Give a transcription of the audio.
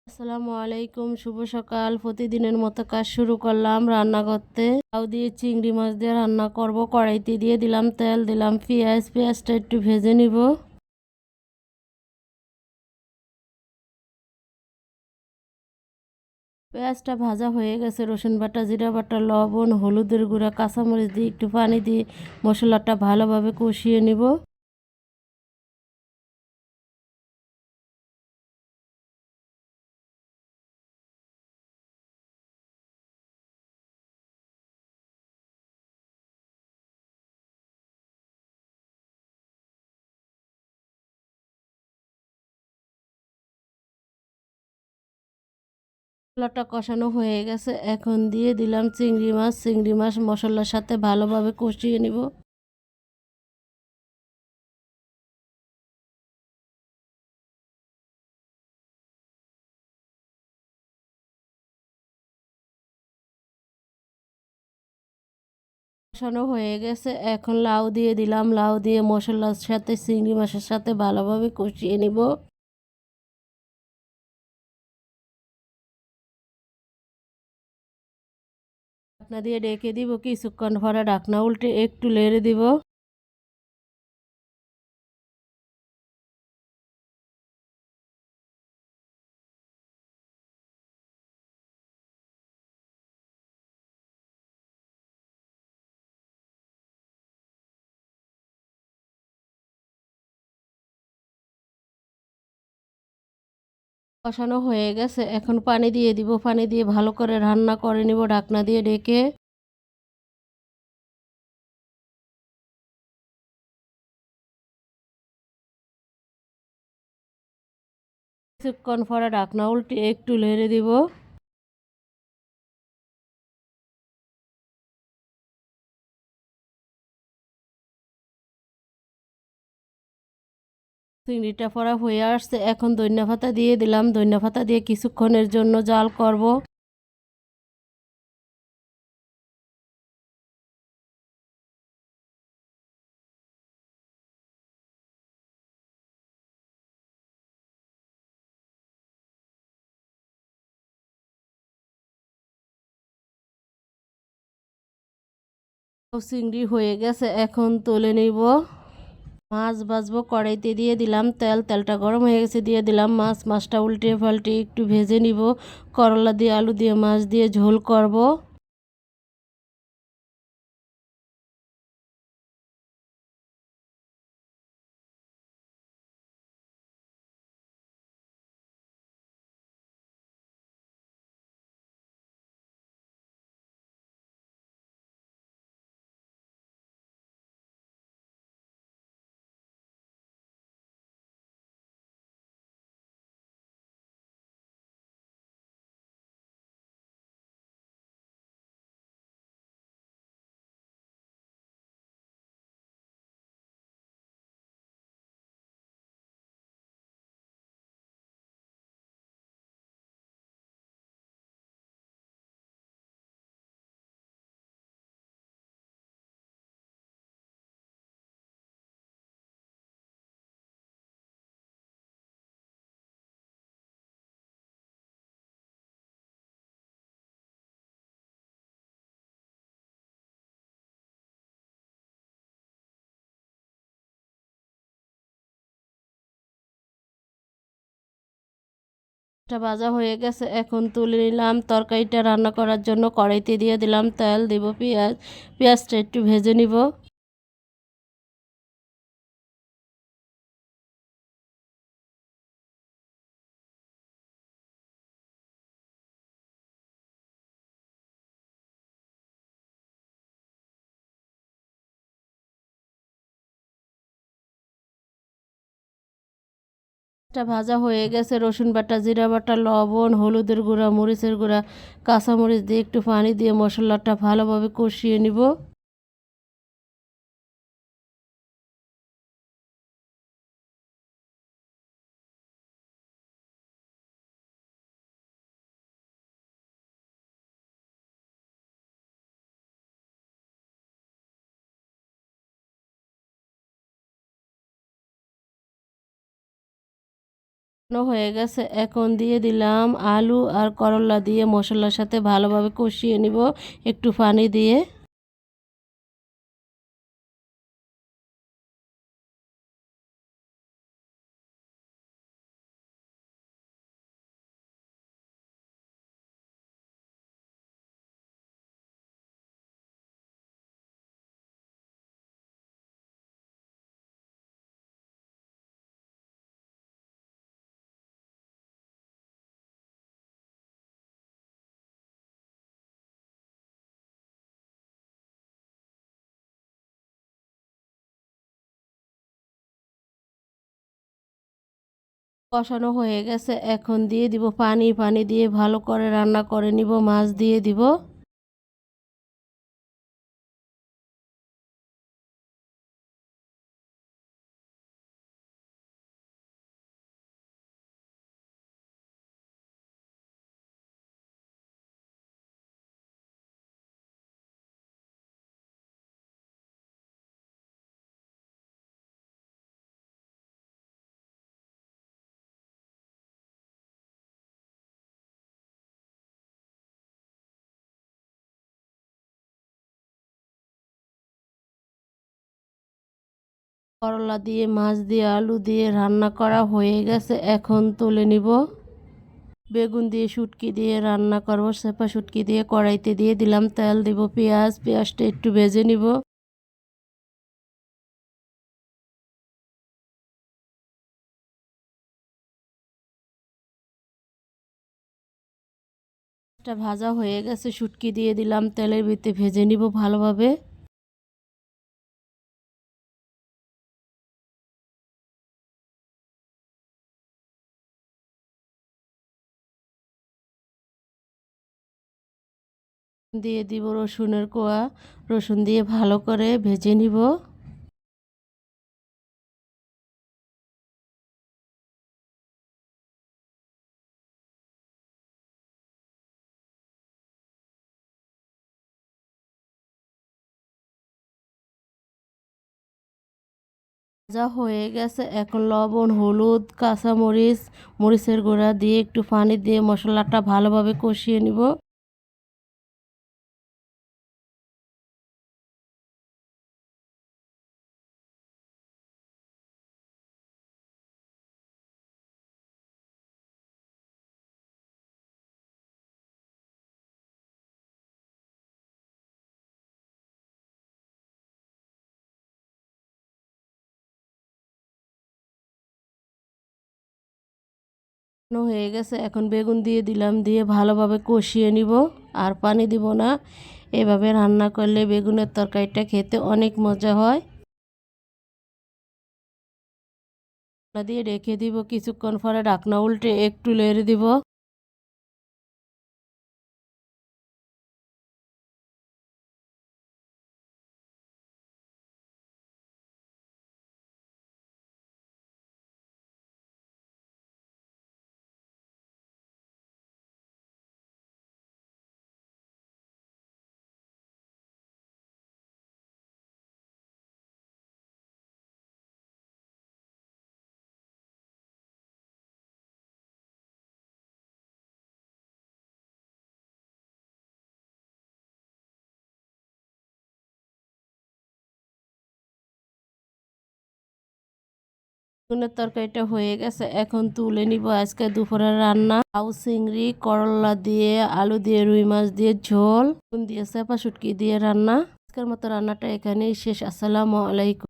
আসসালামু আলাইকুম, শুভ সকাল। প্রতিদিনের মতো কাজ শুরু করলাম রান্না করতে। লাউ দিয়ে চিংড়ি মাছ দিয়ে রান্না করব। কড়াইতে দিয়ে দিলাম তেল, দিলাম পেঁয়াজ। পেঁয়াজটা একটু ভেজে নিব। পেঁয়াজটা ভাজা হয়ে গেছে। রসুন বাটা, জিরা বাটা, লবণ, হলুদের গুঁড়া, কাঁচামরিচ দিয়ে একটু পানি দিয়ে মশলাটা ভালোভাবে কষিয়ে নিব। মশলাটা কষানো হয়ে গেছে, এখন দিয়ে দিলাম চিংড়ি মাছ। চিংড়ি মাছ মশলার সাথে ভালোভাবে কষিয়ে নিব। কষানো হয়ে গেছে, এখন লাউ দিয়ে দিলাম। লাউ দিয়ে মশলার সাথে চিংড়ি মাছের সাথে ভালোভাবে কষিয়ে নিব। ঢাকনা দিয়ে ঢেকে দিব। কিছুক্ষণ পরে ঢাকনা উল্টে একটু নেড়ে দিব। কষানো হয়ে গেছে, এখন পানি দিয়ে দিব। পানি দিয়ে ভালো করে রান্না করে নিব ঢাকনা দিয়ে ঢেকে। কিছুক্ষণ পরে ঢাকনা উল্টে একটু নেড়ে দিব। চিংড়িটা পড়া হয়ে আসছে, এখন ধনিয়া পাতা দিয়ে দিলাম। ধনিয়া পাতা দিয়ে কিছুক্ষণের জন্য জাল করব। চিংড়ি হয়ে গেছে, এখন তুলে নিব। মাছ ভাজবো, কড়াইতে দিয়ে দিলাম তেল। তেলটা গরম হয়ে গেছে, দিয়ে দিলাম মাছ। মাছটা উল্টে পাল্টে একটু ভেজে নিব। করলা দিয়ে, আলু দিয়ে, মাছ দিয়ে ঝোল করব। এটা ভাজা হয়ে গেছে, এখন তুলে নিলাম। তরকারিটা রান্না করার জন্য কড়াইতে দিয়ে দিলাম তেল, দিব পেঁয়াজ। পেঁয়াজটা একটু ভেজে নিব। এটা ভাজা হয়ে গেছে, রসুন বাটা, জিরা বাটা, লবণ, হলুদের গুঁড়া, মরিচের গুঁড়া, কাঁচামরিচ দিয়ে একটু পানি দিয়ে মশলাটা ভালোভাবে কষিয়ে নিব। হয়ে গেছে, এখন দিয়ে দিলাম আলু আর করলা দিয়ে মশলার সাথে ভালোভাবে কষিয়ে নিব একটু পানি দিয়ে। কষানো হয়ে গেছে, এখন দিয়ে দিব পানি। পানি দিয়ে ভালো করে রান্না করে নিব, মাছ দিয়ে দিব। করলা দিয়ে মাছ দিয়ে আলু দিয়ে রান্না করা হয়ে গেছে, এখন তুলে নিব। বেগুন দিয়ে শুটকি দিয়ে রান্না করব, সেপা শুটকি দিয়ে কড়াইতে দিয়ে দিলাম তেল, দিব পেঁয়াজ। পেঁয়াজটা একটু ভেজে নিব। ভাজা হয়ে গেছে, শুটকি দিয়ে দিলাম তেলের ভিতরে, ভেজে নিব ভালোভাবে। দিয়ে দিব রসুনের কোয়া, রসুন দিয়ে ভালো করে ভেজে নিব। ভাজা হয়ে গেছে, এখন লবণ, হলুদ, কাঁচামরিচ, মরিচের গুঁড়া দিয়ে একটু পানি দিয়ে মশলাটা ভালোভাবে কষিয়ে নিব। হয়ে গেছে, এখন বেগুন দিয়ে দিলাম, দিয়ে ভালোভাবে কষিয়ে নিব। আর পানি দিব না। এভাবে রান্না করলে বেগুনের তরকারিটা খেতে অনেক মজা হয়। দিয়ে রেখে দিব, কিছুক্ষণ পরে ঢাকনা উল্টে একটু নেড়ে দিব। বেগুনের তরকারিটা হয়ে গেছে, এখন তুলে নিব। আজকে দুপুরের রান্না লাউ চিংড়ি, করলা দিয়ে, আলু দিয়ে, রুই মাছ দিয়ে ঝোল, দিয়ে চেপা শুটকি দিয়ে রান্না। আজকের মতো রান্নাটা এখানেই শেষ। আসসালামু আলাইকুম।